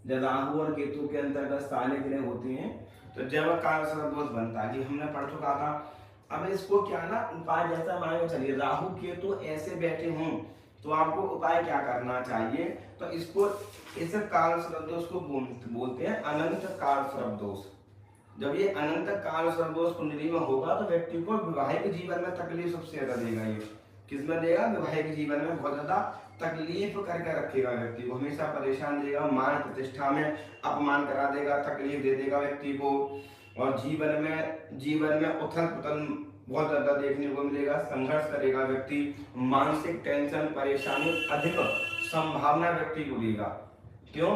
जब राहु और केतु के अंतर्गत सारे ग्रह होते हैं तो जब काल सर्प दोष बनता है, ये हमने पढ़ चुका था। अब इसको क्या ना उपाय, जैसा मान के चलिए राहु केतु ऐसे बैठे हों तो आपको उपाय क्या करना चाहिए, तो इसको इस काल सर्प दोष को बोलते हैं अनंत काल सर्प दोष। जब ये अनंत काल सर्प दोष कुंडली में होगा तो व्यक्ति को वैवाहिक जीवन में तकलीफ सबसे ज्यादा देगा। ये किसमें देगा? वैवाहिक जीवन में बहुत ज्यादा तकलीफ करके रखेगा, व्यक्ति को हमेशा परेशान देगा, मान प्रतिष्ठा में अपमान करा देगा, तकलीफ दे देगा व्यक्ति को, और जीवन में उथल पुथल बहुत ज्यादा देखने को मिलेगा, संघर्ष करेगा व्यक्ति, मानसिक टेंशन परेशानी अधिक संभावना व्यक्ति को देगा। क्यों?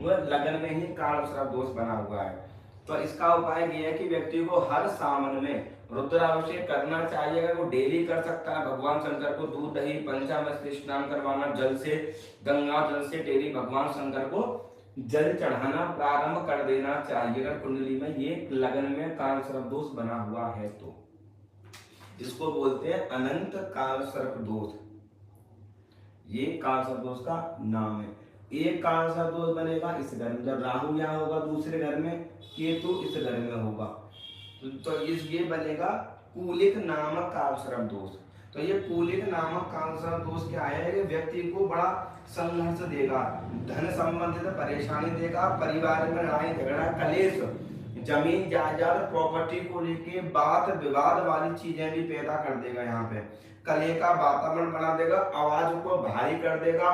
वह लगन में ही काल सर्प दोष बना हुआ है। तो इसका उपाय यह है कि व्यक्ति को हर सावन में रुद्राभिषेक करना चाहिए। अगर वो डेली कर सकता है, भगवान शंकर को दूध दही पंचामृत से स्नान करवाना, जल से, गंगा जल से डेली भगवान शंकर को जल चढ़ाना प्रारंभ कर देना चाहिए अगर कुंडली में ये लगन में काल सर्प दोष बना हुआ है तो। इसको बोलते हैं अनंत काल सर्प दोष। ये काल सर्प दोष का नाम है। एक काल सर्प दोष बनेगा इस घर में, जब राहु यहाँ होगा दूसरे घर में, केतु इस घर में होगा तो ये बनेगा कूलिक नामक काल सर्प दोष। तो ये कूलिक नामक काल सर्प दोष क्या है? ये व्यक्ति को बड़ा संघर्ष देगा, धन संबंधित परेशानी देगा, परिवार में लड़ाई झगड़ा कलेश, जमीन जायदाद प्रॉपर्टी को लेके बात विवाद वाली चीजें भी पैदा कर देगा। यहाँ पे कलह का वातावरण बना देगा, आवाज को भारी कर देगा,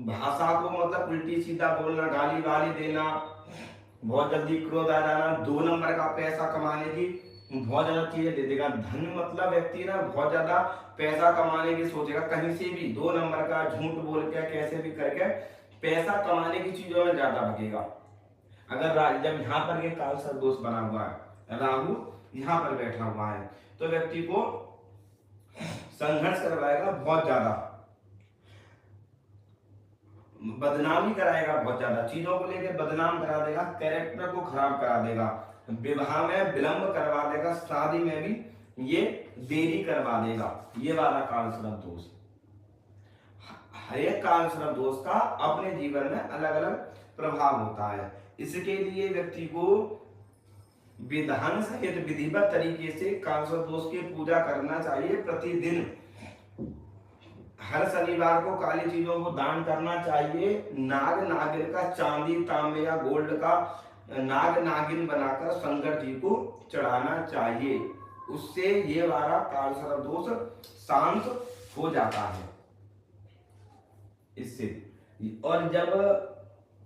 भाषा को मतलब उल्टी सीधा बोलना, गाली वाली देना, बहुत जल्दी क्रोध आ जाना, 2 नंबर का पैसा कमाने की बहुत ज्यादा चीजें दे देगा। धन मतलब व्यक्ति ना बहुत ज्यादा पैसा कमाने की सोचेगा, कहीं से भी 2 नंबर का झूठ बोल के कैसे भी करके पैसा कमाने की चीजों में ज्यादा भगेगा। अगर जब यहाँ पर ये काल सर्प दोष बना हुआ है, राहु यहाँ पर बैठा हुआ है, तो व्यक्ति को संघर्ष करवाएगा, बहुत ज्यादा बदनामी कराएगा, बहुत ज्यादा चीजों को लेकर बदनाम करा देगा, कैरेक्टर को खराब करा देगा, विवाह में विलंब करवा देगा, शादी में भी ये देरी करवा देगा। ये वाला काल सर्प दोष। हर एक काल सर्प दोष का अपने जीवन में अलग अलग प्रभाव होता है। इसके लिए व्यक्ति को विधान सहित विधिवत तरीके से काल सर्प दोष की पूजा करना चाहिए। प्रतिदिन हर शनिवार को काली चीजों को दान करना चाहिए। नाग नागिन का चांदी तांबे या गोल्ड का नाग नागिन बनाकर शंकर जी को चढ़ाना चाहिए, उससे ये वाला काल सर्प दोष शांत हो जाता है इससे। और जब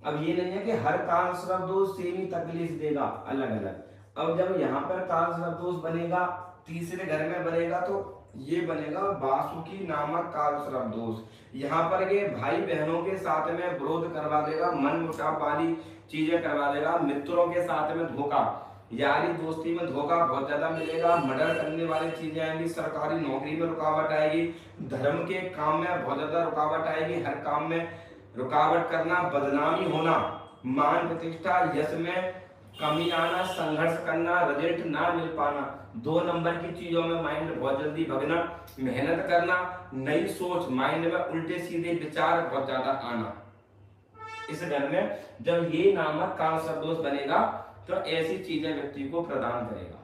अब ये नहीं है कि हर काल सर्प दोष सेम ही तकलीफ देगा, अलग अलग। अब जब यहाँ पर काल सर्प दोष बनेगा, तीसरे घर में बनेगा, तो ये बनेगा वासुकी नामक काल सर्प दोष। यहाँ पर ये भाई बहनों के साथ में विरोध करवा देगा, मन मुटाव वाली चीजें करवा देगा, मित्रों के साथ में धोखा, यारी दोस्ती में धोखा बहुत ज्यादा मिलेगा, मर्डर करने वाली चीजें आएंगी, सरकारी नौकरी में रुकावट आएगी, धर्म के काम में बहुत ज्यादा रुकावट आएगी, हर काम में रुकावट करना, बदनामी होना, मान प्रतिष्ठा यश में कमी आना, संघर्ष करना, रिजल्ट ना मिल पाना, 2 नंबर की चीजों में माइंड बहुत जल्दी भगना, मेहनत करना, नई सोच, माइंड में उल्टे सीधे विचार बहुत ज्यादा आना। इस घर में जब ये नामक काल सर्प दोष बनेगा तो ऐसी चीजें व्यक्ति को प्रदान करेगा,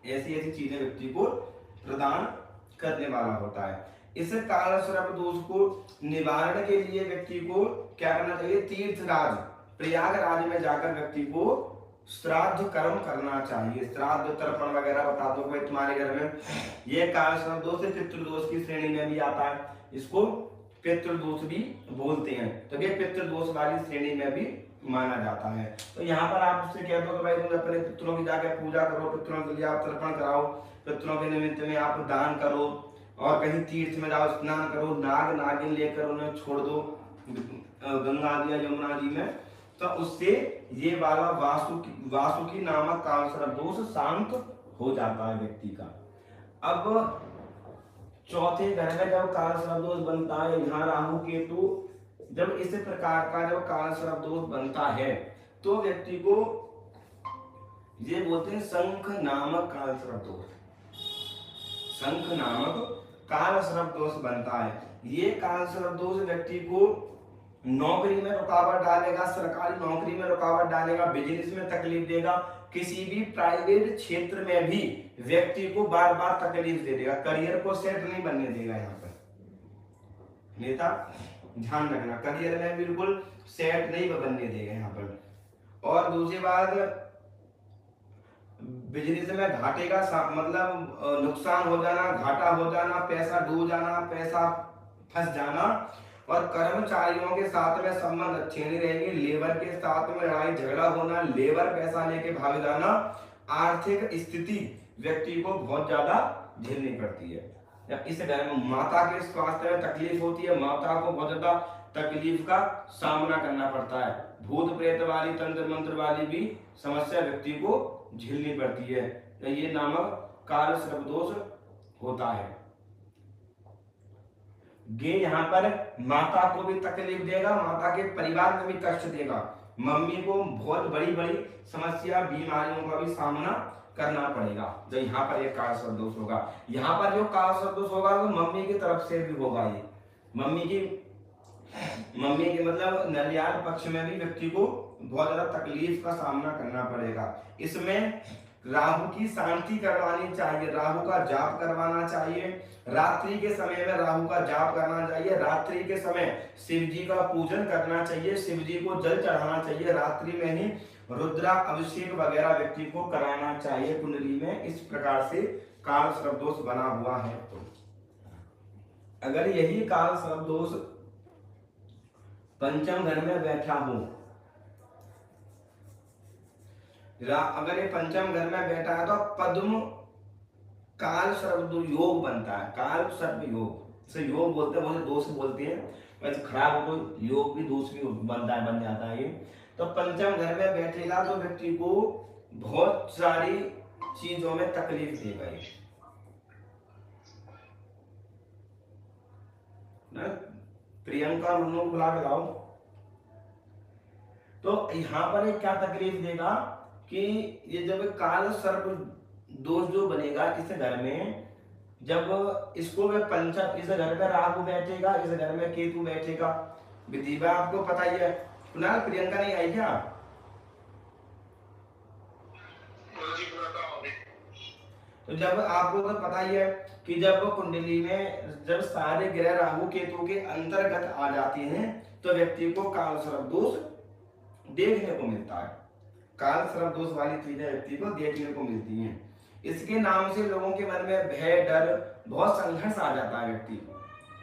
ऐसी चीजें व्यक्ति को प्रदान करने वाला होता है। इस काल सर्प दोष को निवारण के लिए व्यक्ति को क्या करना चाहिए? तीर्थराज प्रयागराज में जाकर व्यक्ति को श्राद्ध कर्म करना चाहिए। श्राद्ध तर्पण वगैरह बता दो भाई तुम्हारे घर में। ये काल सर्प दोष पितृदोष की श्रेणी में भी आता है, इसको पितृदोष भी बोलते हैं। तो ये पितृदोष वाली श्रेणी में भी माना जाता है। तो यहाँ पर आप उससे कह दो कि भाई तुम अपने पितरों की जाकर पूजा करो, पितरों के लिए आप तर्पण कराओ, पितरों के निमित्त में आप दान करो, और कहीं तीर्थ में जाओ, स्नान करो, नाग नागिन लेकर उन्हें छोड़ दो गंगा जी या यमुना जी में, तो उससे ये वाला वासुकी नामक काल सर्प दोष शांत हो जाता है व्यक्ति का। अब चौथे घर में जब काल सर्प दोष बनता है, यहाँ राहु केतु, जब इस प्रकार का जब काल सर्प दोष बनता है तो व्यक्ति को ये बोलते हैं शंख नामक काल सर्प दोष। शंख नामक काल सर्प दोष बनता है। ये काल सर्प दोष व्यक्ति को नौकरी में रुकावट डालेगा, सरकारी नौकरी में रुकावट डालेगा, बिजनेस में तकलीफ देगा, किसी भी प्राइवेट क्षेत्र में भी व्यक्ति को बार बार तकलीफ दे देगा, करियर को सेट नहीं बनने देगा। यहाँ पर नेता ध्यान रखना, करियर में बिल्कुल सेट नहीं बनने देगा यहाँ पर। और दूसरी बात, बिजनेस में घाटे का मतलब नुकसान हो जाना, घाटा हो जाना, पैसा डूब जाना, पैसा फंस जाना, और कर्मचारियों के साथ में संबंध अच्छे नहीं रहेंगे, लेबर के साथ में लड़ाई झगड़ा होना, लेबर पैसा लेके भाग जाना, आर्थिक स्थिति व्यक्ति को बहुत ज्यादा झेलनी पड़ती है। जब इस घर में माता के स्वास्थ्य में तकलीफ होती है, माता को बहुत ज्यादा तकलीफ का सामना करना पड़ता है, भूत प्रेत वाली, तंत्र मंत्र वाली भी समस्या व्यक्ति को झेलनी पड़ती है। तो ये नामक काल सर्प दोष होता है। ये यहाँ पर माता को भी तकलीफ देगा, माता के परिवार में भी कष्ट देगा, मम्मी को बहुत बड़ी बड़ी समस्या बीमारियों का भी सामना करना पड़ेगा। जो यहाँ पर एक काल सर्प दोष होगा, यहाँ पर जो काल सर्प दोष होगा वो मम्मी की तरफ से भी होगा। ये मम्मी के मतलब नलियाल पक्ष में भी व्यक्ति को बहुत ज्यादा तकलीफ का सामना करना पड़ेगा। इसमें राहु की शांति करवानी चाहिए, राहु का जाप करवाना चाहिए, रात्रि के समय में राहु का जाप करना चाहिए, रात्रि के समय शिव जी का पूजन करना चाहिए, शिव जी को जल चढ़ाना चाहिए, रात्रि में ही रुद्रा अभिषेक वगैरह व्यक्ति को कराना चाहिए कुंडली में। इस प्रकार से काल सर्प दोष बना हुआ है। तो अगर यही काल सर्प दोष पंचम घर में बैठा हो, अगर ये पंचम घर में बैठा है तो पद्म काल सर्प योग बनता है, काल सर्प योग। इसे योग बोलते हैं, बहुत दोष बोलते हैं, वैसे खराब हो तो योग भी दोष भी बनता है, बन जाता है ये। तो पंचम घर में बैठेगा तो व्यक्ति को बहुत सारी चीजों में तकलीफ देगा ये ना। प्रियंका मुन्नू बुला के लाओ। तो यहाँ पर क्या तकलीफ देगा कि ये जब काल सर्प दोष जो बनेगा इस घर में, जब इसको वे पंचम, इस घर में राहु बैठेगा, इस घर में केतु बैठेगा, विधिवा आपको पता ही है। कुणाल प्रियंका नहीं आई क्या? तो जब आपको तो पता ही है कि जब कुंडली में जब सारे ग्रह राहु केतु के अंतर्गत आ जाते हैं तो व्यक्ति को काल सर्प दोष देखने को मिलता है। काल सर्प दोष वाली चीजें व्यक्ति को देखने को मिलती हैं। इसके नाम से लोगों के मन में भय, डर, बहुत संघर्ष आ जाता है व्यक्ति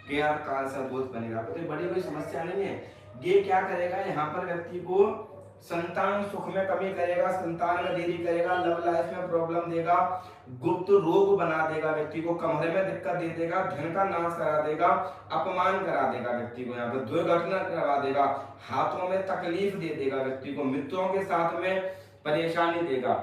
कि यार काल सर्प दोष बनेगा। तो बड़ी कोई समस्या नहीं है। ये क्या करेगा, यहाँ पर व्यक्ति को संतान सुख में कमी करेगा, संतान में देरी करेगा, लव लाइफ में प्रॉब्लम देगा, गुप्त रोग बना देगा, व्यक्ति को कमरे में दिक्कत दे देगा, धन का नाश करा देगा, अपमान करा देगा व्यक्ति को, यहाँ पर दुर्घटना करवा देगा, हाथों में तकलीफ दे देगा व्यक्ति को, मित्रों के साथ में परेशानी देगा,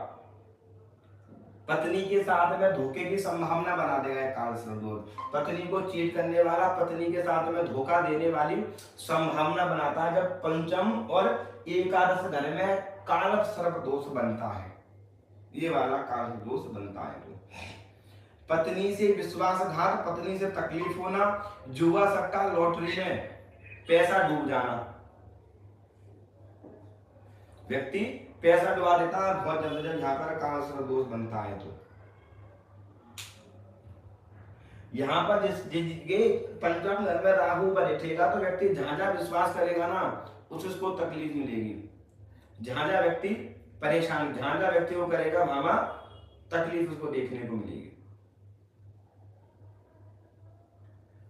पत्नी के साथ में धोखे की संभावना बना देगा काल सर्प दोष। पत्नी को चीट करने वाला, पत्नी के साथ में धोखा देने वाली संभावना बनाता है जब पंचम और एकादश घर में काल सर्प दोष बनता है। ये वाला काल दोष बनता है। तो पत्नी से विश्वासघात, पत्नी से तकलीफ होना, जुआ सट्टा लॉटरी में पैसा डूब जाना, व्यक्ति पैसा डुबा देता है बहुत जल्द जब यहाँ पर काल सर्प दोष बनता है। तो यहाँ पर जिसके पंचम घर में राहु बैठेगा तो व्यक्ति जहां जहां विश्वास करेगा ना उसको तकलीफ मिलेगी, जहां जहां व्यक्ति परेशान, जहां जहां व्यक्ति वो करेगा वहां तकलीफ उसको देखने को मिलेगी।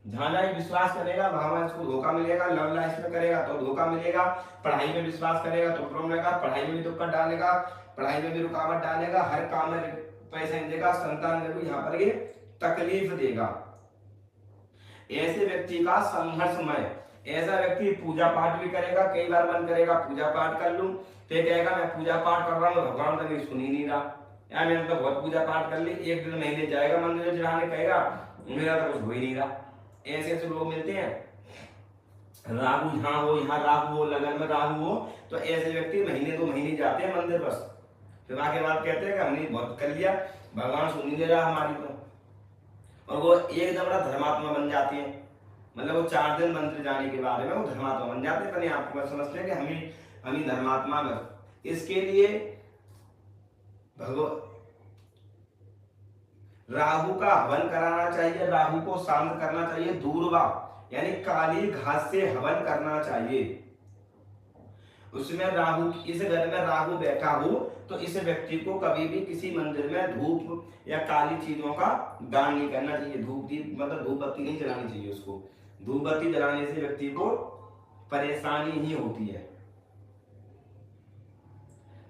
जहां जहां विश्वास करेगा वहां इसको धोखा मिलेगा, लव लाइफ में करेगा तो धोखा मिलेगा, पढ़ाई में विश्वास करेगा तो प्रॉब्लम रहेगा, पढ़ाई में भी दिक्कत डालेगा, पढ़ाई में भी रुकावट डालेगा, हर काम में पैसा नहीं देगा, संतान में भी यहाँ पर ये तकलीफ देगा। ऐसे व्यक्ति का संघर्षमय, ऐसा व्यक्ति पूजा पाठ भी करेगा, कई बार मन करेगा पूजा पाठ कर लूं, फिर कहेगा मैं पूजा पाठ कर रहा हूँ भगवान तो मेरी सुन ही नहीं रहा, यार मैंने तो बहुत पूजा पाठ कर ली, एक दिन महीने जाएगा मंदिर चढ़ाने, कहेगा मेरा तो कुछ हो ही नहीं रहा। ऐसे ऐसे लोग मिलते हैं, राहु यहाँ हो, यहाँ राहु हो, लगन में राहु हो, तो ऐसे व्यक्ति महीने 2 महीने जाते हैं मंदिर बस, फिर आगे बाद कहते हैं कि हमने बहुत कर लिया, भगवान सुन नहीं दे रहा हमारी तो, और वो एकदम बड़ा धर्मात्मा बन जाते हैं, मतलब वो 4 दिन मंदिर जाने के बारे में वो धर्मात्मा बन जाते हैं, अपने आप को समझते हैं कि हम ही धर्मात्मा बन। इसके लिए भगवान राहु का हवन कराना चाहिए, राहु को शांत करना चाहिए, दूर्वा यानी काली घास से हवन करना चाहिए। उसमें राहु, इस घर में राहु बैठा हो तो इस व्यक्ति को कभी भी किसी मंदिर में धूप या काली चीजों का दान नहीं करना चाहिए। धूप दीप मतलब धूप बत्ती नहीं जलानी चाहिए उसको। धूप बत्ती जलाने से व्यक्ति को परेशानी ही होती है।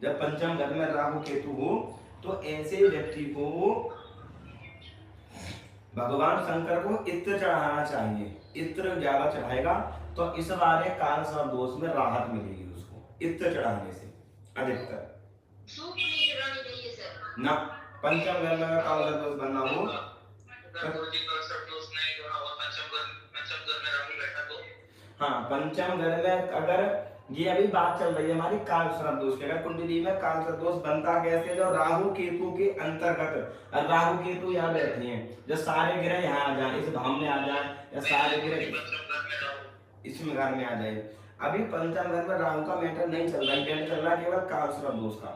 जब पंचम घर में राहु केतु हो तो ऐसे व्यक्ति को भगवान शंकर को इत्र चढ़ाना चाहिए। इत्र ज्यादा चढ़ाएगा तो इस बारे काल सर्प दोष में राहत मिलेगी उसको, इत्र चढ़ाने से अधिकतर। सूप नहीं चढ़ानी चाहिए सर ना पंचम घर में काल सर्प दोष बनना हो, हाँ पंचम घर में अगर ये अभी बात चल रही है हमारी काल सर्प दोष की, अगर कुंडली में काल सर्प दोष बनता कैसे, जो राहु केतु के अंतर्गत, और राहु केतु यहाँ बैठे हैं, जो सारे ग्रह यहाँ आ जाए, इस धाम में आ जाए, या सारे ग्रह इसमें घर में आ जाए। अभी पंचम घर में राहु का मैटर नहीं चल रहा है, चल रहा है केवल काल सर्प दोष का।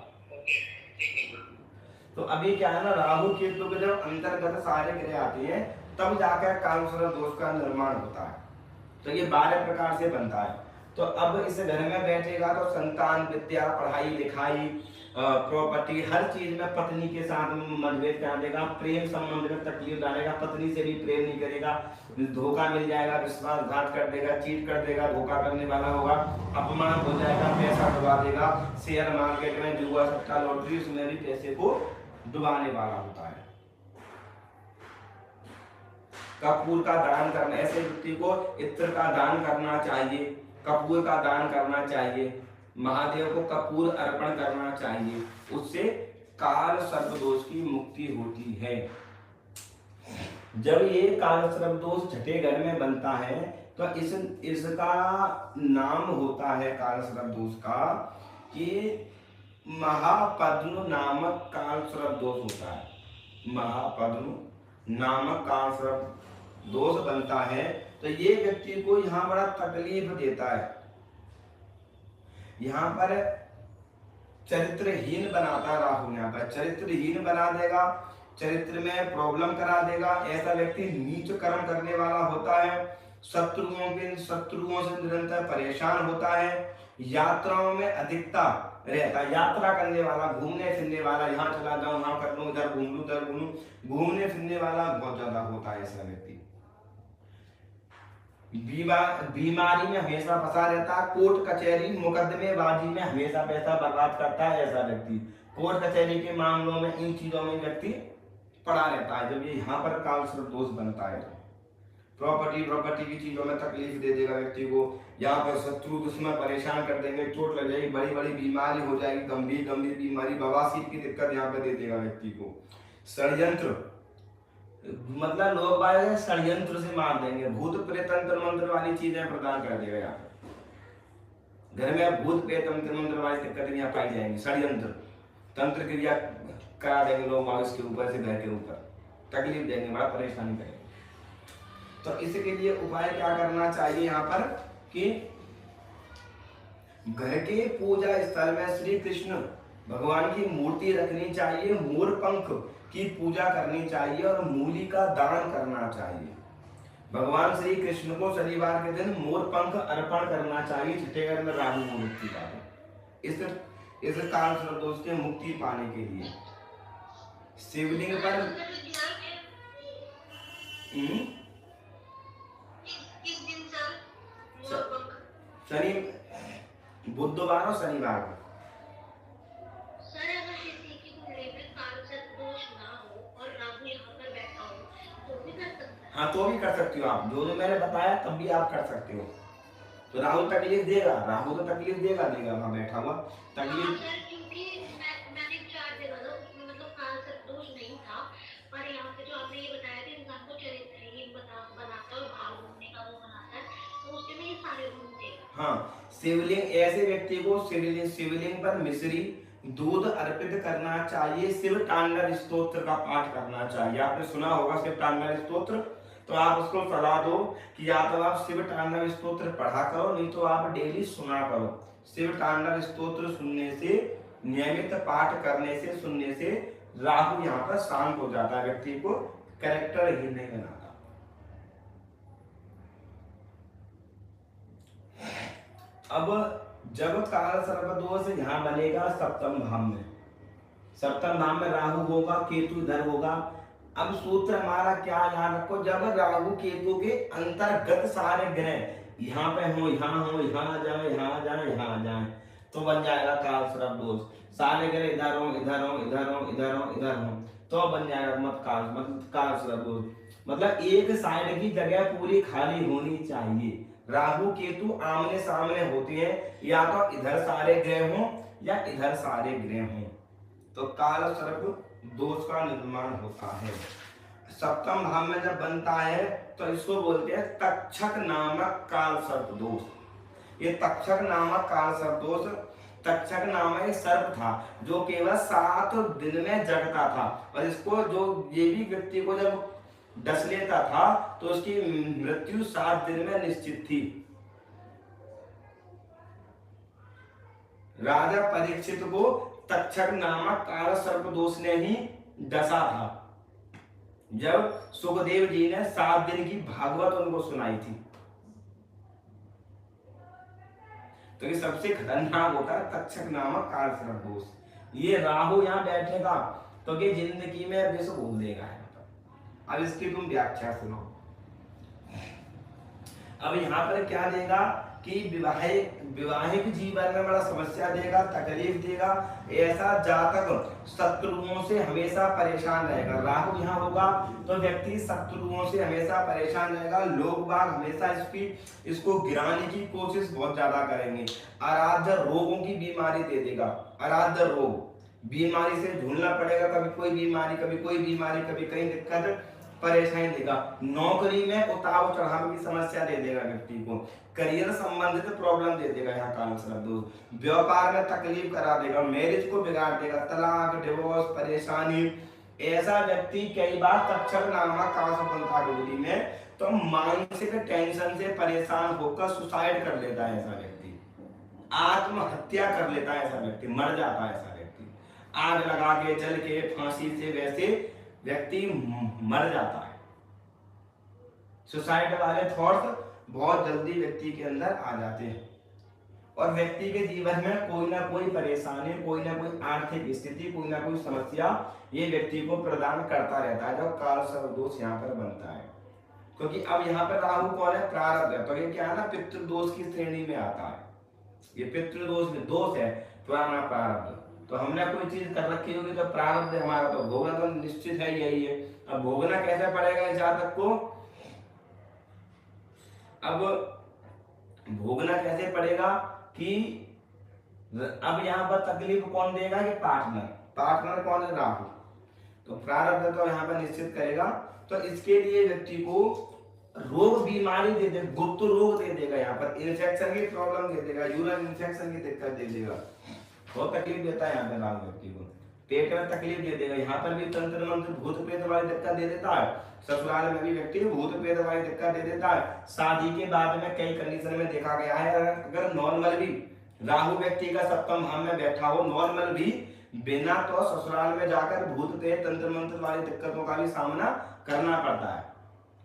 तो अभी क्या है ना, राहु केतु के जब अंतर्गत सारे ग्रह आते हैं तब जाकर काल सर्प दोष का निर्माण होता है। तो ये 12 प्रकार से बनता है। तो अब इस घर में बैठेगा तो संतान, विद्या, पढ़ाई लिखाई, प्रॉपर्टी, हर चीज में पत्नी के साथ मतभेद कर देगा, प्रेम संबंध में तकलीफ डालेगा, पत्नी से भी प्रेम नहीं करेगा, धोखा मिल जाएगा, विश्वासघात कर देगा, चीट कर देगा, धोखा करने वाला होगा, अपमान हो जाएगा, पैसा डुबा देगा, शेयर मार्केट में जुआ, सट्टा, लॉटरी, उसमें भी पैसे को डुबाने वाला होता है। कपूर का दान करना, ऐसे व्यक्ति को इत्र का दान करना चाहिए, कपूर का दान करना चाहिए, महादेव को कपूर अर्पण करना चाहिए, उससे काल सर्प दोष की मुक्ति होती है। जब ये काल सर्प दोष छठे घर में बनता है तो इसका नाम होता है काल सर्प दोष का कि महापद्म नामक काल सर्प दोष होता है। महापद्म नामक काल सर्प दोष बनता है तो ये व्यक्ति को यहाँ बड़ा तकलीफ देता है, यहाँ पर चरित्रहीन बनाता राहु, यहाँ पर चरित्रहीन बना देगा, चरित्र में प्रॉब्लम करा देगा। ऐसा व्यक्ति नीच कर्म करने वाला होता है, शत्रुओं से निरंतर परेशान होता है, यात्राओं में अधिकता रहता है, यात्रा करने वाला, घूमने फिरने वाला, यहाँ चला जाऊं, वहां कर लूं, इधर घूम लूं, उधर घूमूं, घूमने फिरने वाला बहुत ज्यादा होता है ऐसा व्यक्ति। बीमारी में हमेशा फंसा रहता है, कोर्ट कचहरी मुकदमेबाजी में हमेशा पैसा बर्बाद करता है ऐसा व्यक्ति, कोर्ट कचहरी के मामलों में, इन चीजों में व्यक्ति पड़ा रहता है। जब ये यहाँ पर काल सर्प दोष बनता है प्रॉपर्टी की चीजों में तकलीफ दे देगा व्यक्ति को, यहाँ पर शत्रु दुश्मन परेशान कर देंगे, चोट लग जाएगी, बड़ी बड़ी बीमारी हो जाएगी, गंभीर बीमारी, बवासीर की दिक्कत यहाँ पे दे देगा व्यक्ति को। षड्यंत्र मतलब लोग बाय षड्यंत्र से मार देंगे, भूत प्रेत तंत्र मंत्र वाली चीजें प्रदान कर देगा यहाँ पे। घर में भूत प्रेत तंत्र मंत्र वाली दिक्कतें यहाँ पाई जाएंगी, षड्यंत्र तंत्र क्रिया करा देंगे लोग इसके ऊपर से, घर के ऊपर तकलीफ देंगे, बड़ा परेशानी करेंगे। तो इसके लिए उपाय क्या करना चाहिए यहाँ पर कि घर के पूजा स्थल में श्री कृष्ण भगवान की मूर्ति रखनी चाहिए, मोर पंख की पूजा करनी चाहिए और मूली का दान करना चाहिए। भगवान श्री कृष्ण को शनिवार के दिन मोर पंख अर्पण करना चाहिए छठे घर में राहु मुक्ति का, इस काल सर्प दोष से मुक्ति पाने के लिए। शिवलिंग पर शनि बुधवार और शनिवार को। हाँ तो भी कर सकती हो आप, जो मैंने बताया तब भी आप कर सकते हो। तो राहु तकलीफ देगा, राहु तो तकलीफ देगा वहां बैठा हुआ तकलीफ। क्योंकि मैंने 4 दिन मतलब काल सर्प दोष नहीं था, पर यहाँ पे जो आपने ये बताया कि इंसान को चरित्रहीन बनाता है और भाव घूमने का वो बनाता है, तो उसके में ये सारे गुण देगा। हाँ शिवलिंग, ऐसे व्यक्ति को शिवलिंग पर मिश्री दूध अर्पित करना चाहिए, शिव तांडव स्तोत्र का पाठ करना चाहिए। आपने सुना होगा शिव तांडव स्तोत्र, तो आप उसको सलाह दो कि या तो आप शिव तांडव स्तोत्र पढ़ा करो, नहीं तो आप डेली सुना करो। शिव तांडव स्तोत्र सुनने से, नियमित पाठ करने से, सुनने से राहु यहाँ पर शांत हो जाता है, व्यक्ति को कैरेक्टर ही नहीं बनाता। अब जब काल सर्प दोष यहाँ बनेगा सप्तम भाव में, सप्तम भाव में राहु होगा, केतु इधर होगा। अब सूत्र हमारा क्या याद रखो, जब राहु केतु के अंतर्गत सारे ग्रह यहाँ पे हो, यहाँ हो, यहाँ जाए, यहाँ जाए, यहाँ जाए, तो बन जाएगा काल सर्प दोष। सारे ग्रह इधर हो, इधर हो, इधर हो, इधर हो, इधर हो, तो बन जाएगा मतलब काल सर्प दोष। मतलब एक साइड की जगह पूरी खाली होनी चाहिए। राहु केतु आमने सामने होते हैं, या तो इधर सारे ग्रह हों या इधर सारे ग्रह हों, तो काल सर्प दोष का निर्माण होता है। सप्तम भाव में जब बनता है तो इसको बोलते हैं तक्षक नामक काल सर्प दोष। ये तक्षक नामक काल सर्प दोष, तक्षक नामक एक सर्प था जो केवल 7 दिन में जगता था, और इसको जो ये भी व्यक्ति को जब डस लेता था तो उसकी मृत्यु 7 दिन में निश्चित थी। राजा परीक्षित को तक्षक नामक काल सर्प दोष ने ही डसा था, जब सुखदेव जी ने 7 दिन की भागवत उनको सुनाई थी। तो ये सबसे खतरनाक होता है तक्षक नामक काल सर्प दोष। ये राहु यहाँ बैठेगा तो ये जिंदगी में विष भूल देगा। अब इसकी तुम व्याख्या सुनो। अब यहाँ पर क्या देगा कि विवाहिक जीवन में बड़ा समस्या देगा, तकलीफ देगा। ऐसा जातक शत्रुओं से हमेशा परेशान रहेगा। राहु यहाँ होगा तो व्यक्ति शत्रुओं से हमेशा परेशान रहेगा। लोग बाग हमेशा इसको गिराने की कोशिश बहुत ज्यादा करेंगे। अराध्य रोगों की बीमारी दे देगा। अराध्य रोग, बीमारी से झूलना पड़ेगा, कभी कोई बीमारी, कभी कोई बीमारी, कभी कहीं दिक्कत, परेशानी देगा। नौकरी में उतार चढ़ाव की समस्या दे देगा व्यक्ति को। करियर संबंधित प्रॉब्लम दे देगा यहाँ काल सर्प दोष। व्यापार में तकलीफ करा देगा, मैरिज को बिगाड़ देगा, तलाक, डिवोर्स, परेशानी। ऐसा व्यक्ति कई बार तक्षक नामक काल सर्प बनता है में, तो मानसिक टेंशन से परेशान होकर सुसाइड कर लेता है ऐसा व्यक्ति, आत्महत्या कर लेता है ऐसा व्यक्ति, मर जाता है ऐसा व्यक्ति, आग लगा के, जल के, फांसी से, वैसे व्यक्ति मर जाता है। सुसाइड वाले थॉट्स बहुत जल्दी व्यक्ति के अंदर आ जाते हैं, और व्यक्ति के जीवन में कोई ना कोई परेशानी, कोई ना कोई आर्थिक स्थिति, कोई ना कोई समस्या ये व्यक्ति को प्रदान करता रहता है जब काल सर्प दोष यहाँ पर बनता है। क्योंकि अब यहाँ पर राहु कौन है? प्रारब्ध है। तो ये क्या है ना, पितृ दोष की श्रेणी में आता है। ये पितृ दोष है, पुराना प्रारब्ध। तो हमने कोई चीज कर रखी होगी तो प्रारब्ध हमारा तो भोगना तो निश्चित है, यही है। अब भोगना कैसे पड़ेगा इस जातक को? अब भोगना कैसे पड़ेगा कि अब यहाँ पर तकलीफ कौन देगा? कि पार्टनर कौन है? राहु। तो प्रारब्ध तो यहाँ पर निश्चित करेगा। तो इसके लिए व्यक्ति को रोग, बीमारी दे देगा, गुप्त रोग दे देगा, यहाँ पर इन्फेक्शन की प्रॉब्लम दे देगा, यूरिन इन्फेक्शन की दिक्कत दे देगा, बहुत तकलीफ देता है यहाँ पे राहु व्यक्ति को। पेट में तकलीफ दे देगा, यहाँ पर भी तंत्र मंत्र भूत प्रेत वाली दिक्कत दे देता है। ससुराल में भी व्यक्ति भूत प्रेत वाली दिक्कत दे देता है। शादी के बाद में कई कंडीशन में देखा गया है, अगर नॉर्मल भी राहु व्यक्ति का सप्तम भाव में बैठा हो, नॉर्मल भी, बिना तो ससुराल में जाकर भूत प्रेत तंत्र मंत्र वाली दिक्कतों का भी सामना करना पड़ता है।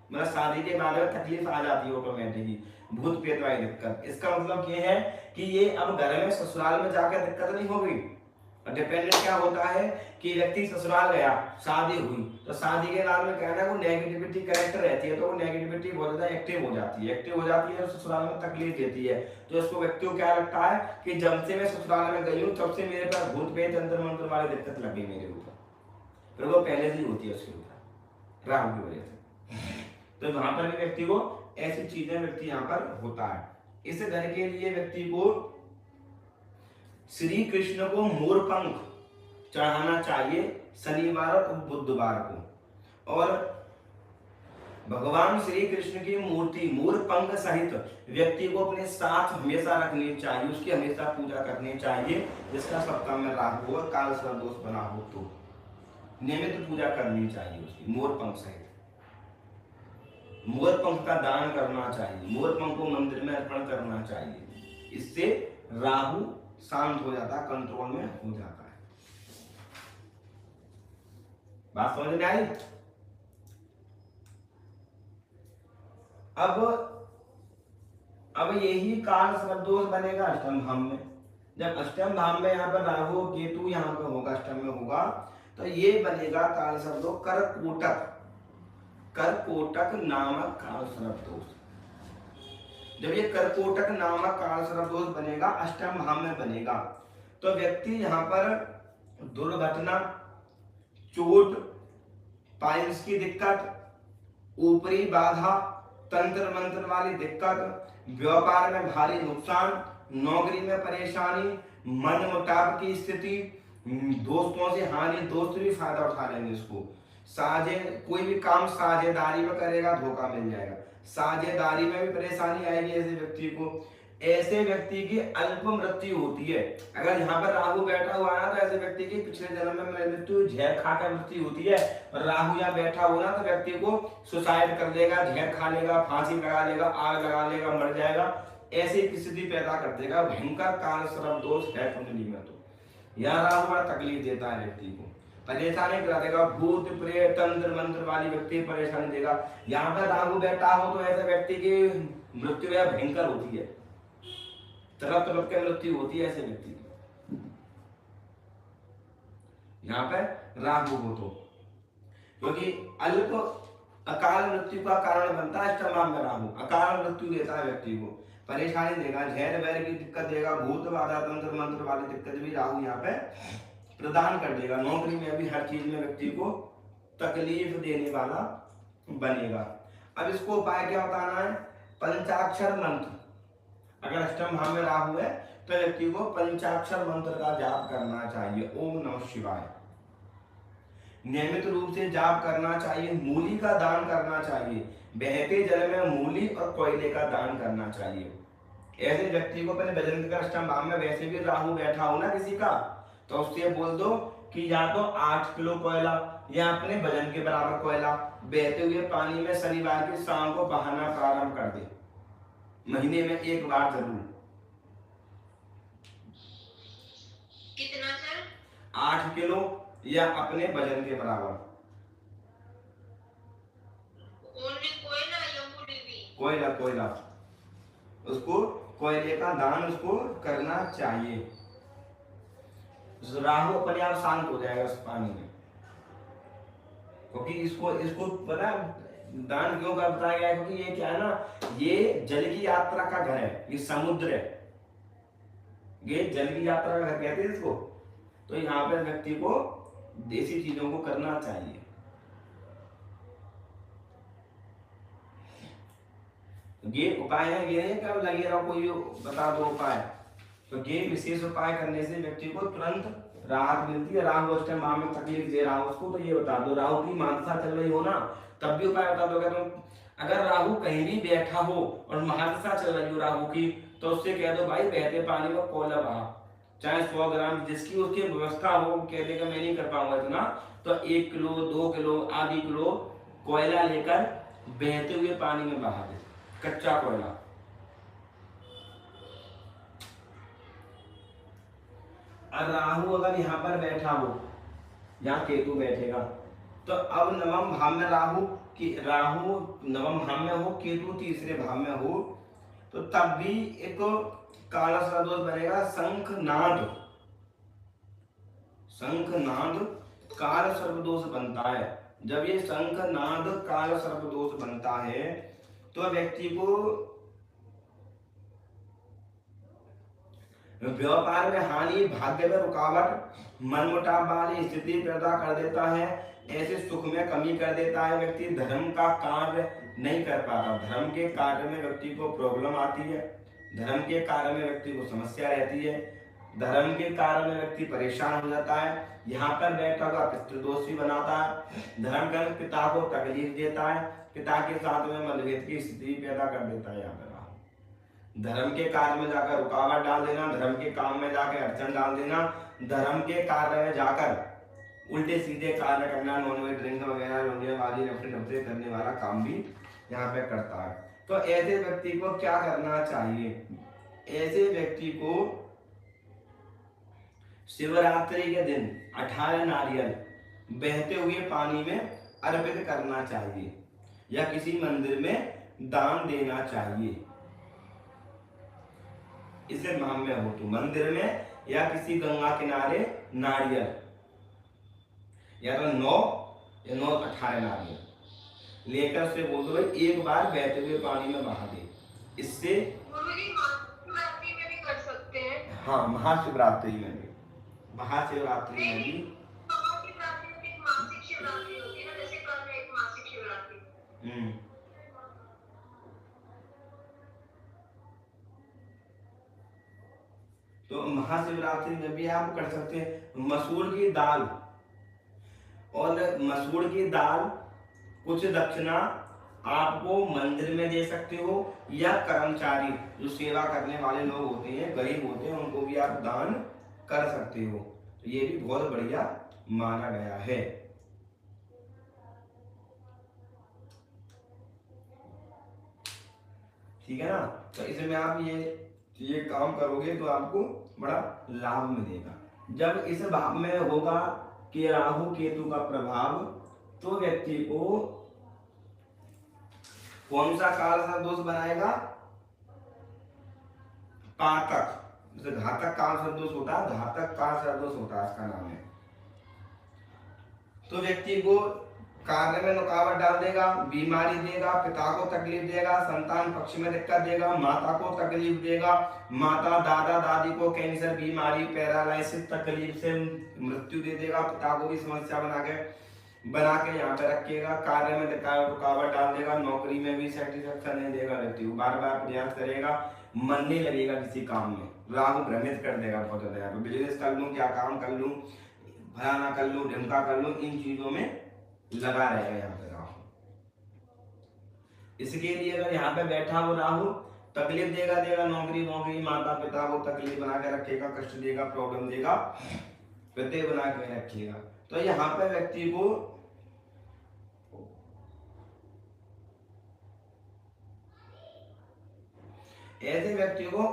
मतलब शादी के बाद में तकलीफ आ जाती है ऑटोमेटिकली, भूत प्रेत वाली दिक्कत। इसका मतलब ये है कि ये अब घर में ससुराल में जाकर दिक्कत नहीं होगी। डिपेंडेंट क्या होता है कि व्यक्ति ससुराल गया, शादी हुई, तो शादी के बाद में क्या है ना, वो नेगेटिविटी कैरेक्टर रहती है, तो वो नेगेटिविटी बहुत ज्यादा एक्टिव हो जाती है, और ससुराल में तकलीफ देती है। तो इसको व्यक्ति को क्या लगता है कि जब से मैं ससुराल में गई हूँ तब से मेरे पास भूत प्रेत तंत्र मंत्र वाली दिक्कत लग गई मेरे ऊपर, फिर वो पहले से ही होती है उसके ऊपर राहु की वजह से। तो वहां पर भी व्यक्ति को ऐसी चीजें व्यक्ति यहाँ पर होता है। इस घर के लिए व्यक्ति को श्री कृष्ण को मोरपंख चढ़ाना चाहिए शनिवार और बुधवार को, और भगवान श्री कृष्ण की मूर्ति मोरपंख सहित व्यक्ति को अपने साथ हमेशा रखनी चाहिए, उसकी हमेशा पूजा करनी चाहिए। जिसका सप्तम में राहु हो, काल सर्प दोष बना हो तो नियमित पूजा करनी चाहिए उसकी मोरपंख सहित। मोर पंख का दान करना चाहिए, मोर पंख को मंदिर में अर्पण करना चाहिए। इससे राहु शांत हो जाता है, कंट्रोल में हो जाता है। बात समझ में आई? अब यही काल सर्प दोष बनेगा अष्टम भाव में। जब अष्टम भाव में यहाँ पर राहु केतु यहाँ पे होगा, अष्टम में होगा, तो ये बनेगा काल सर्प दोष करकोटक, करकोटक नामक काल सर्प दोष। जब ये करकोटक नामक काल सर्प दोष बनेगा, अष्टम भाव में बनेगा, तो व्यक्ति यहाँ पर दुर्घटना, चोट, पाइल्स की दिक्कत, ऊपरी बाधा, तंत्र मंत्र वाली दिक्कत, व्यापार में भारी नुकसान, नौकरी में परेशानी, मन मुटाव की स्थिति, दोस्तों से हानि, दोस्त भी फायदा उठा लेंगे इसको, साझे कोई भी काम साझेदारी में करेगा धोखा मिल जाएगा, साझेदारी में भी परेशानी आएगी ऐसे व्यक्ति को। ऐसे व्यक्ति की अल्प मृत्यु होती है। अगर यहाँ पर राहु बैठा हुआ है तो ऐसे व्यक्ति की पिछले जन्म में मृत्यु जहर खा कर मृत्यु होती है, और राहु यहाँ बैठा हो ना तो व्यक्ति को सुसाइड कर लेगा, जहर खा लेगा, फांसी लगा लेगा, आग लगा लेगा, मर जाएगा, ऐसी स्थिति पैदा कर देगा। भयंकर काल सर्प दोष है कुंडली में। तो यहाँ राहु बड़ा तकलीफ देता है व्यक्ति को, परेशानी करा देगा, भूत प्रेत तंत्र मंत्र वाली व्यक्ति परेशानी देगा। यहाँ पर राहु बैठा हो तो ऐसे व्यक्ति की मृत्यु भयंकर होती है, तरफ तरफ के मृत्यु होती है ऐसे व्यक्ति की। यहाँ पे राहु हो तो, क्योंकि अल्प अकाल मृत्यु का कारण बनता है अष्टम भाव में राहु, अकाल मृत्यु देता है व्यक्ति को, परेशानी देगा, झेर वैर की दिक्कत देगा, भूत बाधा तंत्र मंत्र वाली दिक्कत भी राहु यहाँ पे प्रदान कर देगा। नौकरी में भी हर चीज में व्यक्ति को तकलीफ देने वाला बनेगा। अब इसको उपाय क्या बताना है? पंचाक्षर मंत्र। अगर अष्टम भाव में राहु है तो व्यक्ति को पंचाक्षर मंत्र का जाप करना चाहिए, ओम नमः शिवाय। नियमित रूप से जाप करना चाहिए, मूली का दान करना चाहिए, बहते जल में मूली और कोयले का दान करना चाहिए। ऐसे व्यक्ति को अपने भजन के अष्टम भाव में वैसे भी राहु बैठा हो ना किसी का, तो उससे बोल दो कि या तो 8 किलो कोयला या अपने वजन के बराबर कोयला बहते हुए पानी में शनिवार की शाम को बहाना प्रारंभ कर दे, महीने में एक बार जरूर। कितना सर? 8 किलो या अपने वजन के बराबर। कोयला या मूली भी? कोयला, कोयला, उसको कोयले का दान उसको करना चाहिए। राहु अपने आप शांत हो जाएगा उस पानी में, क्योंकि इसको पता दान क्यों कर बताया गया है? क्योंकि ये क्या है ना, ये जल की यात्रा का घर है, ये समुद्र है, ये जल की यात्रा का घर कहते हैं इसको। तो यहाँ पे व्यक्ति को देसी चीजों को करना चाहिए। ये उपाय है, ये नहीं कब लगे रहो कोई बता दो उपाय, तो ये विशेष उपाय करने से व्यक्ति को तुरंत राहत मिलती है। राहु उस टाइम में तकलीफ दे रहा हो उसको, तो ये बता दो। राहु की मानसा चल रही हो ना, तब भी उपाय बता दो। अगर राहु कहीं भी बैठा हो और महादशा चल रही हो राहु की, तो उससे कह दो भाई बहते पानी में कोयला बहा, चाहे 100 ग्राम जिसकी उसकी व्यवस्था हो, कह देगा मैं नहीं कर पाऊंगा इतना, तो 1 किलो 2 किलो आधी किलो कोयला लेकर बहते हुए पानी में बहा दे, कच्चा कोयला। और राहु अगर यहाँ पर बैठा हो, यहाँ केतु बैठेगा, तो अब नवम भाव में राहु नवम भाव में हो, केतु तीसरे भाव में हो, तो तब भी एक काला सा दोष बनेगा शंखनाद। शंखनाद काल सर्प दोष बनता है। जब ये शंखनाद काल सर्प दोष बनता है तो व्यक्ति को व्यापार में हानि, भाग्य में रुकावट, मनमुटाव वाली स्थिति पैदा कर देता है, ऐसे सुख में कमी कर देता है। व्यक्ति धर्म का कार्य नहीं कर पाता, धर्म के कार्य में व्यक्ति को प्रॉब्लम आती है, धर्म के कार्य में व्यक्ति को समस्या रहती है, धर्म के कार्य में व्यक्ति परेशान हो जाता है। यहाँ पर बैठा हुआ पितृदोष भी बनाता है, धर्म का पिता को तकलीफ देता है, पिता के साथ में मतभेद की स्थिति पैदा कर देता है। यहाँ पर धर्म के कार्य में जाकर रुकावट डाल देना, धर्म के काम में जाकर अड़चन डाल देना, धर्म के कार्य में जाकर उल्टे सीधे कार्य करना, नॉनवेज ड्रिंक वगैरह आदि रफड़े करने वाला काम भी यहाँ पे करता है। तो ऐसे व्यक्ति को क्या करना चाहिए? ऐसे व्यक्ति को शिवरात्रि के दिन 18 नारियल बहते हुए पानी में अर्पित करना चाहिए या किसी मंदिर में दान देना चाहिए। इसे नाम में हो तो मंदिर में या किसी गंगा किनारे नारियल या तो 9 या 9 18 नारियल लेकर उसे बोल दो भाई एक बार बहते हुए पानी में बहा दे। इससे महाशिवरात्रि में भी कर सकते हैं। हाँ, महाशिवरात्रि में भी, महाशिवरात्रि में भी। महाशिवरात्रि में एक मासिक शिवरात्रि होती है ना, जैसे कल है एक मासिक शिवरात्रि। तो महाशिवरात्रि में भी आप कर सकते हैं। मसूर की दाल और मसूर की दाल कुछ दक्षिणा आपको मंदिर में दे सकते हो या कर्मचारी जो सेवा करने वाले लोग होते हैं, गरीब होते हैं, उनको भी आप दान कर सकते हो। तो ये भी बहुत बढ़िया माना गया है। ठीक है ना? तो इसमें आप ये काम करोगे तो आपको बड़ा लाभ मिलेगा। जब इस भाव में होगा कि राहु केतु का प्रभाव, तो व्यक्ति को कौन सा काल दोष बनाएगा? पातक, जैसे घातक काल दोष होता है, घातक काल दोष होता है, इसका नाम है। तो व्यक्ति को कार्य में रुकावट डाल देगा, बीमारी देगा, पिता को तकलीफ देगा, संतान पक्ष में दिक्कत देगा, माता को तकलीफ देगा, माता दादा दादी को कैंसर बीमारी, पैरालाइसिस तकलीफ से मृत्यु दे देगा, पिता को भी समस्या बना के यहाँ पे रखेगा, कार्य में रुकावट डाल देगा, नौकरी में भी सेटिस्फेक्शन नहीं देगा, व्यक्ति को बार बार प्रयास करेगा, मन नहीं लगेगा किसी काम में, राहु भ्रमित कर देगा बहुत ज्यादा। बिजनेस कर लूं, क्या काम कर लूं, फलाना कर लूं, ढिमका कर लूं, इन चीजों में लगा रहेगा यहाँ पे राहु। इसके लिए अगर यहाँ पे बैठा हो राहु, तकलीफ देगा, नौकरी माता पिता को तकलीफ बना के रखेगा, कष्ट देगा, प्रॉब्लम देगा, व्यत्यय बना के रखेगा। तो यहाँ पे व्यक्ति को ऐसे व्यक्ति को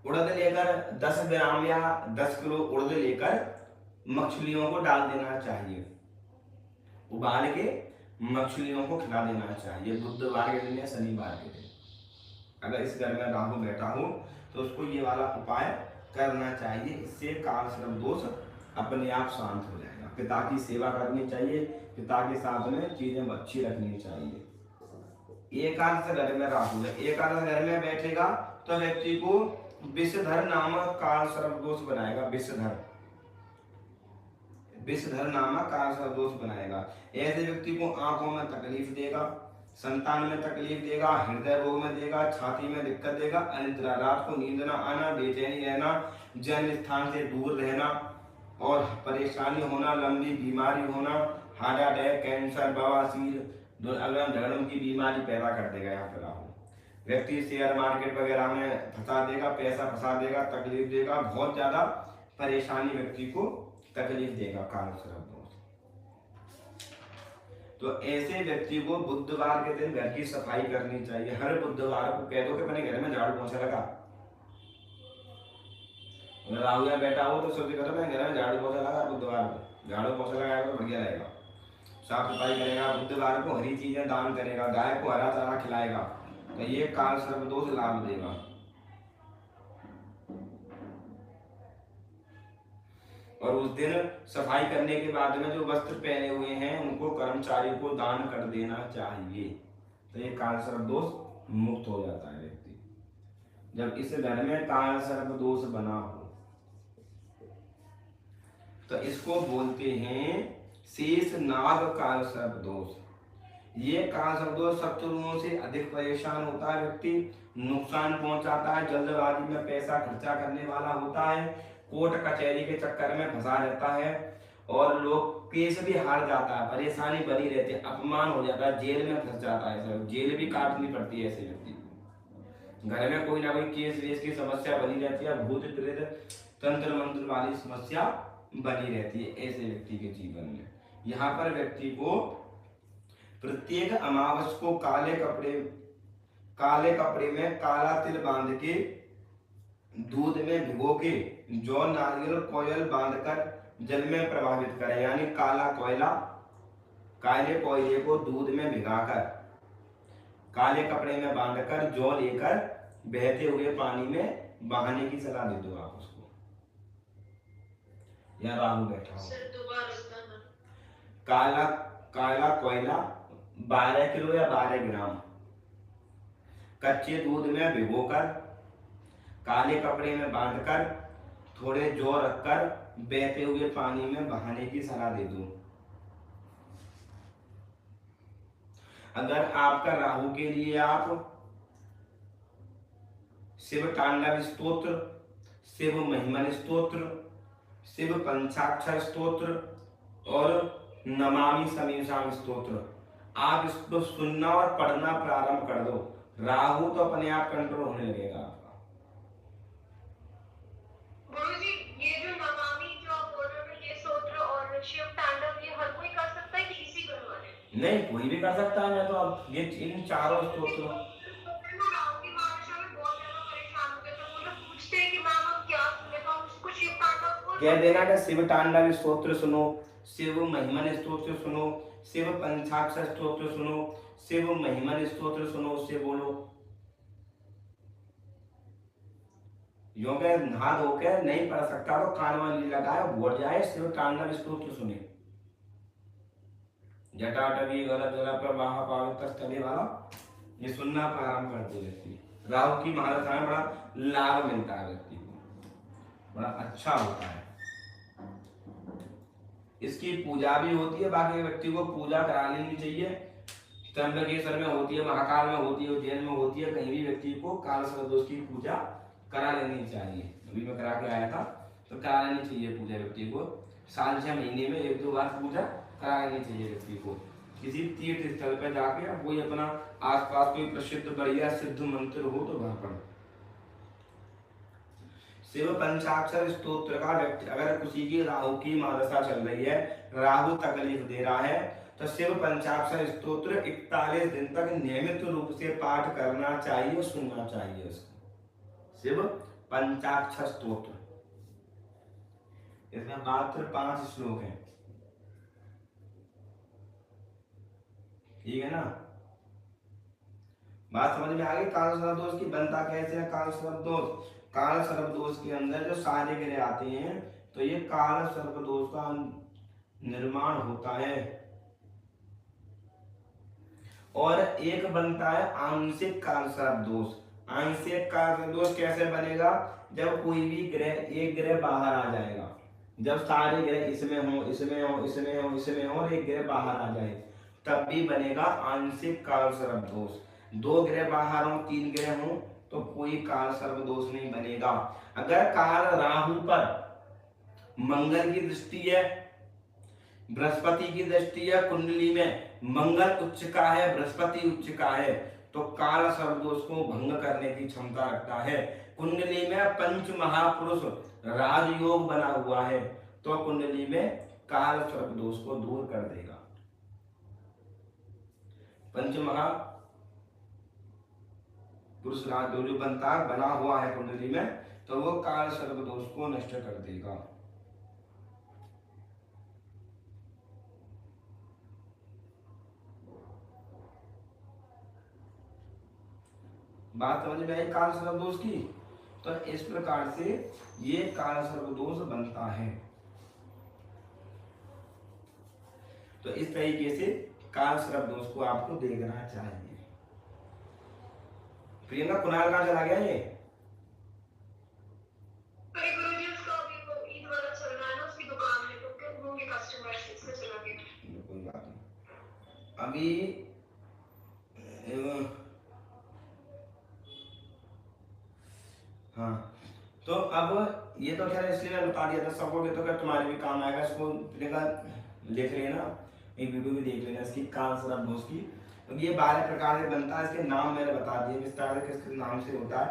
उड़द लेकर 10 ग्राम या 10 किलो उड़द लेकर मछलियों को डाल देना चाहिए, उबाल के मछलियों को खिला देना चाहिए बुधवार के दिन या शनिवार के दिन। अगर इस घर में राहु बैठा हो तो उसको ये वाला उपाय करना चाहिए। इससे काल सर्प दोष अपने आप शांत हो जाएगा। पिता की सेवा करनी चाहिए, पिता के साथ में चीजें अच्छी रखनी चाहिए। एकादश घर में राहु है, एकादश घर में बैठेगा तो व्यक्ति को विषधर नामक काल सर्प दोष बनाएगा। विषधर नामक काल सर्प दोष बनाएगा। ऐसे व्यक्ति को आंखों में तकलीफ देगा, संतान में तकलीफ देगा, हृदय रोग में देगा, छाती में दिक्कत देगा, अनिद्रा, रात को नींद न आना, बेचैनी रहना, जन्म स्थान से दूर रहना और परेशानी होना, लंबी बीमारी होना, हार्ट अटैक, कैंसर, बवासीर, धड़म की बीमारी पैदा कर देगा। यहाँ पर राहु व्यक्ति शेयर मार्केट वगैरह में फंसा देगा, पैसा फंसा देगा, तकलीफ देगा, बहुत ज्यादा परेशानी व्यक्ति को तकलीफ देगा काल सर्प दोष। तो ऐसे व्यक्ति को बुधवार के दिन घर की सफाई करनी चाहिए। हर बुधवार को कह दो कि अपने घर में झाड़ू पोछा लगा। अगर राहु यहाँ बैठा हो तो सोच करो मैं घर में झाड़ू पोछा लगा, बुधवार को झाड़ू पोछा लगाएगा तो बढ़िया रहेगा, साफ सफाई करेगा, बुधवार को हरी चीजें दान करेगा, गाय को हरा चारा खिलाएगा, तो ये काल सर्प दोष लाभ देगा। और उस दिन सफाई करने के बाद में जो वस्त्र पहने हुए हैं उनको कर्मचारी को दान कर देना चाहिए। तो ये काल सर्प दोष मुक्त हो जाता है व्यक्ति जब इस घर में काल सर्प दोष बना हो। तो इसको बोलते हैं शेष नाग काल सर्प दोष। ये काल सर्प दोष शत्रुओं से अधिक परेशान होता है, व्यक्ति नुकसान पहुंचाता है, जल्दबाजी में पैसा खर्चा करने वाला होता है, कोर्ट कचहरी के चक्कर में फंसा रहता है और लोग केस भी हार जाता है, परेशानी बनी रहती है, अपमान हो जाता है, जेल में फंस जाता है, सब जेल भी काटनी पड़ती है ऐसे व्यक्ति को। घर में कोई ना कोई केस वेस की समस्या बनी रहती है, भूत प्रेत तंत्र मंत्र वाली समस्या बनी रहती है ऐसे व्यक्ति के जीवन में। यहाँ पर व्यक्ति को प्रत्येक अमावस को काले कपड़े में काला तिल बांध के दूध में भिगो के जौ नारियल कोयल बांधकर जल में प्रभावित करें। यानी काले कोयले को दूध में भिगाकर काले कपड़े में बांधकर जौ लेकर बहते हुए पानी में बहाने की सलाह दे दो आप उसको। या राहु बैठा हो। काला कोयला 12 किलो या 12 ग्राम कच्चे दूध में भिगोकर काले कपड़े में बांधकर थोड़े जौ रखकर बहते हुए पानी में बहाने की सलाह दे दो। अगर आपका राहु के लिए आप शिव तांडव स्तोत्र, शिव महिमन स्तोत्र, शिव पंचाक्षर स्तोत्र और नमामि समीशाम स्तोत्र आप इसको सुनना और पढ़ना प्रारंभ कर दो। राहु तो अपने आप कंट्रोल होने लगेगा आपका। गुरुजी, ये जो नमामि जो आप बोल रहे हो, ये स्तोत्र और शिव तांडव, ये हर कोई कर सकता है कि इसी घर वाले? नहीं, कोई भी कर सकता है। मैं तो अब ये इन चारों स्तोत्रों कह देना कि शिव तांडव स्तोत्र सुनो, शिव महिमन स्तोत्र सुनो, शिव पंचाक्षर स्तोत्र सुनो, शिव महिमन स्तोत्र सुनो, उससे बोलो। योगे नहा धो के नहीं पढ़ सकता तो कान में लगाए बोल जाए, शिव तांडव स्तोत्र सुने। जटाटवी गलत जला प्रवाह पावित्र स्थले वाला ये सुनना प्रारंभ कर दे व्यक्ति। राहु की महारथा में बड़ा लाभ मिलता है व्यक्ति को, बड़ा अच्छा होता है। इसकी पूजा भी होती है। बाकी व्यक्ति को पूजा करा लेनी चाहिए। त्र्यंबकेश्वर में होती है, महाकाल में होती है, उज्जैन में होती है, कहीं भी व्यक्ति को काल सर्पदोष की पूजा करा लेनी चाहिए। अभी मैं करा के आया था, तो करा लेनी चाहिए पूजा व्यक्ति को। साल 6 महीने में 1-2 बार पूजा करा लेनी चाहिए व्यक्ति को। किसी तीर्थ स्थल पर जाके कोई अपना आसपास कोई प्रसिद्ध बढ़िया सिद्ध मंत्र हो तो वहां पर शिव पंचाक्षर स्तोत्र का व्यक्ति, अगर किसी की राहु की महादशा चल रही है, राहु तकलीफ दे रहा है, तो शिव पंचाक्षर स्तोत्र 41 दिन तक नियमित रूप से पाठ करना चाहिए, सुनना चाहिए उसको। शिव पंचाक्षर स्तोत्र, इसमें मात्र 5 श्लोक हैं, ठीक है ना। बात समझ में आ गई। काल सर्प दोष की बनता कैसे है? काल सर्प दोष के अंदर जो सारे ग्रह आते हैं, तो ये काल सर्प दोष का निर्माण होता है। और एक बनता है आंशिक काल सर्प दोष। आंशिक काल सर्प दोष कैसे बनेगा? जब कोई भी ग्रह, एक ग्रह बाहर आ जाएगा, जब सारे ग्रह इसमें हो, इसमें हो, इसमें हो, इसमें हो और एक ग्रह बाहर आ जाए, तब भी बनेगा आंशिक काल सर्प दोष। 2 ग्रह बाहर हो, 3 ग्रह हो, तो कोई काल सर्प दोष नहीं बनेगा। अगर काल राहु पर मंगल की दृष्टि है, बृहस्पति की दृष्टि है, कुंडली में मंगल उच्च का है, बृहस्पति उच्च का है, तो काल सर्प दोष को भंग करने की क्षमता रखता है। कुंडली में पंच महापुरुष राजयोग बना हुआ है, तो कुंडली में काल सर्प दोष को दूर कर देगा। पंच महापुरुष राजयोग जो बना हुआ है कुंडली में, तो वो काल सर्प दोष को नष्ट कर देगा। बात समझ में आई काल सर्प दोष की? तो इस प्रकार से ये काल सर्प दोष बनता है। तो इस तरीके से काल सर्प दोष को आपको देखना चाहिए। प्रियंका, कुणाल कहाँ चला गया? ये गुरुजी उसका अभी वो ईद वाला चल रहा है ना, उसकी दुकान में, तो होंगे कस्टमर्स, इसमें चला गया। कोई बात नहीं। अभी हाँ, तो अब ये तो खैर इसलिए मैं बता दिया था सबको कि तो क्या तुम्हारे भी काम आएगा। इसको प्रियंका देख लेना, एक वीडियो भी देख लेना इसकी काल सर्प दोष की। तो ये 12 प्रकार से बनता है। इसके नाम मैंने बता दिए विस्तार से, किस नाम से होता है।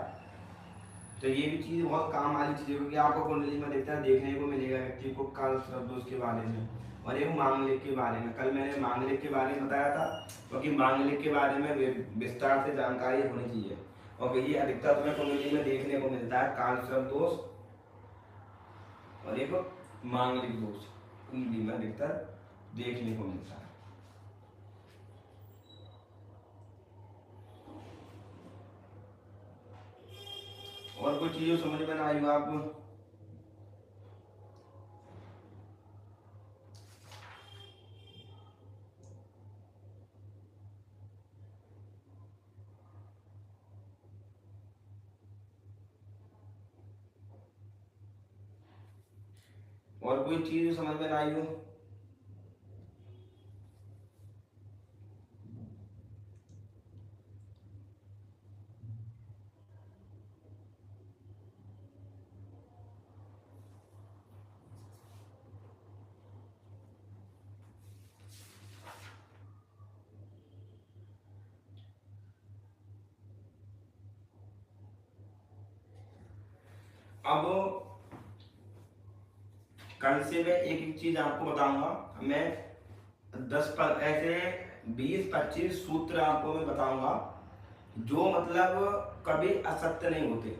तो ये भी चीज़ बहुत काम वाली चीज़ है, क्योंकि आपको कुंडली में देखने को मिलेगा व्यक्ति को काल सर्प दोष के बारे में और एक मांगलिक के बारे में। कल मैंने मांगलिक के बारे में बताया था, क्योंकि मांगलिक के बारे में विस्तार से जानकारी होनी चाहिए, और ये अधिकतर तुम्हें कुंडली में देखने को मिलता है, काल सर्प दोष और एक मांगलिक दोष कुंडली में अधिकतर देखने को मिलता है। और कुछ चीजों समझ में ना आई हो आपको? और कोई चीज समझ में ना आई हो? अब कल से मैं एक एक चीज आपको बताऊंगा। मैं 10 पर ऐसे 20-25 सूत्र आपको मैं बताऊंगा जो मतलब कभी असत्य नहीं होते।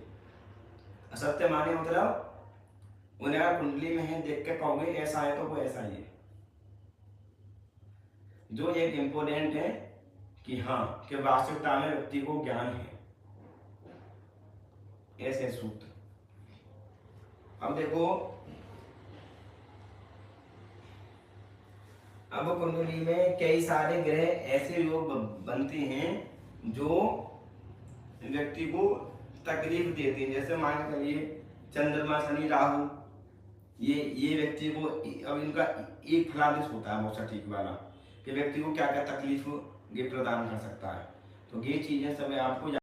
असत्य माने मतलब उन्हें अगर कुंडली में है देख के कहोगे ऐसा है तो वो ऐसा ही है, जो एक इम्पोर्टेंट है कि हाँ कि वास्तविकता में व्यक्ति को ज्ञान है, ऐसे सूत्र। अब देखो, अब कुंडली में कई सारे ग्रह ऐसे योग बनते हैं जो व्यक्ति को तकलीफ देते हैं। जैसे मान के चलिए चंद्रमा, शनि, राहु, ये व्यक्ति को, अब इनका एक फलादेश होता है बहुत सटीक वाला कि व्यक्ति को क्या क्या तकलीफ ये प्रदान कर सकता है। तो ये चीजें सब आपको